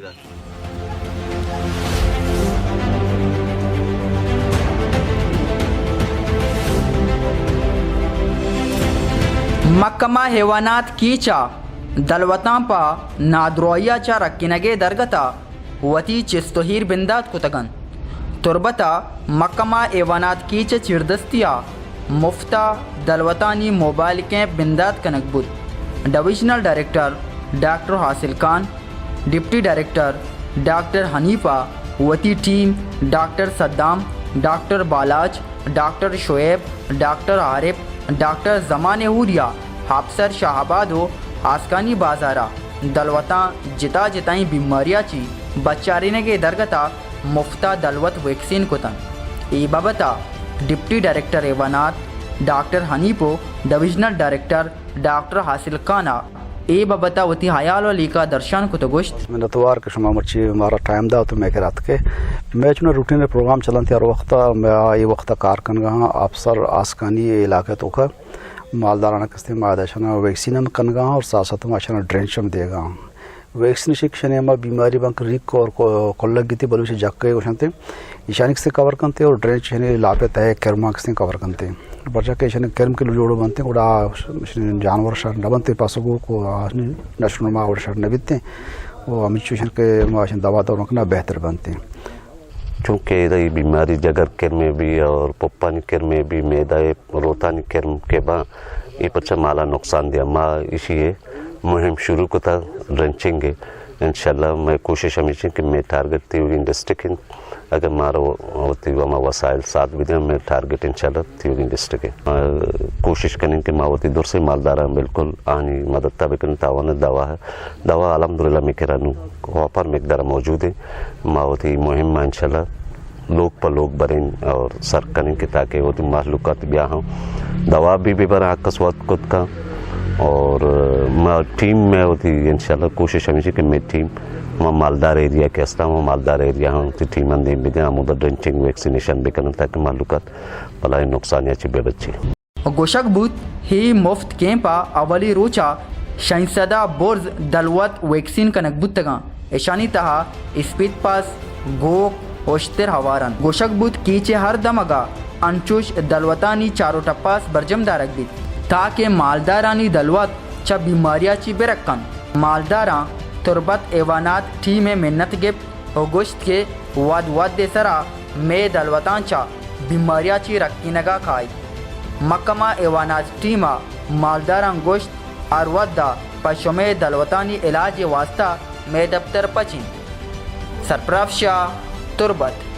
محکمہ حیوانات کیچا دلوتاں پا نادرویا چا رکینگے درگتا وتی چستوہیر بندات کتگن تربتا محکمہ حیوانات کیچا چردستیا مفتا دلوتانی موبائل کیمپ بندات کنک بود divisional director doctor Hasil Khan, deputy director doctor Hanifa, وتی team doctor Saddam, doctor Balaj, doctor Shoaib, doctor Arif, doctor Zaman Horiya, حافظر شاہباد و آسکانی بازارا دلوتاں جتا جتائیں بیماریاں چی بچارنے کے درگتا مفتا دلوت ویکسین کتن ای بابتا ڈپٹی ڈائریکٹر حیوانات ڈاکٹر حنیفو، ڈویژنل ڈائریکٹر ڈاکٹر حاصل خانہ ای بابتا وتی حیال و لیکا درشان کتو گوشت میں اتوار کے شما مرچی ہمارا ٹائم دا تو میں رات کے میں چنا روٹین پروگرام چلن تھے ہر وقت میں یہ وقت کار کن گا افسر آسکانی علاقے تو کا مالدارانہ کستے مادشانہ ویکسین کن گا اور ساتھ ساتھ ماشانہ ڈرینچم دے گا ویکسینیشن شنے ہم بیماری بنک ریک اور کلگی تھی بلوچ جکے وشنتے ایشانک سے کور کرتے اور ڈرینچ شنے لاپے تے کرما کستے کور کرتے برجا کے شنے کرم کے جوڑو بنتے گڑا جانور شر نہ بنتے پاسو کو نشنما اور شر نہ بنتے وہ امیچوشن کے ماشن دوا تو رکھنا بہتر بنتے چونکہ یہ بیماری جگر کر میں بھی اور پپانی کر میں بھی میدائے روتانی کرم کے بعد یہ پچھا مالا نقصان دیا ماں اسی مہم شروع کو تھا ڈرنچنگ انشاءاللہ میں کوشش ہمیشہ کہ میں ٹارگٹ تھی ہوگی ڈسٹرکٹ اگر مارا ہوتی ہوا وسائل ساتھ بھی دیں میں ٹارگٹ انشاءاللہ تھی ہوگی ڈسٹرکٹ کوشش کریں کہ ماوتی دور سے مالدارہ بالکل آنی مدد تابقن تاوان دوا ہے دوا الحمدللہ میں کرانوں وہاں مقدار موجود ہے ماوتی مہم میں انشاءاللہ لوگ پر لوگ بریں اور سر کریں کہ تاکہ وہ معلومات بیا ہوں دوا بھی برا حقص وقت خود کا اور ٹیم میں ہوتی انشاءاللہ کوشش ہمیشہ کہ میں ٹیم مالدار ایریا کے استا ہوں مالدار ایریا ہوں ٹیم اندیم بھی دیں آمودہ ڈرنچنگ ویکسینیشن بھی کریں تاکہ معلومات بلائی نقصان یا چی بچی گوشک بود ہی مفت کیمپا اولی روچا شہنسدہ بورز دلوت ویکسین کنک بود تگاں ایشانی تہا اسپیت پاس گوک ہوشتر ہوارن گوشک بود کیچے ہر دمگا انچوش دلوتانی چارو ٹپاس برجم دارک بیت تاکہ مالدارانی دلوت چا بیماریاں چی برکن مالداراں تربت ایوانات ٹی میں منت گپ و گوشت کے واد دے سرا میں دلوتان چا بیماریاں چی رکینگا کھائی محکمہ ایوانات ٹیما مالداراں گوشت اور ود دا پشمے دلوتانی علاج واسطہ میں دفتر پچین سرپراف شاہ تربت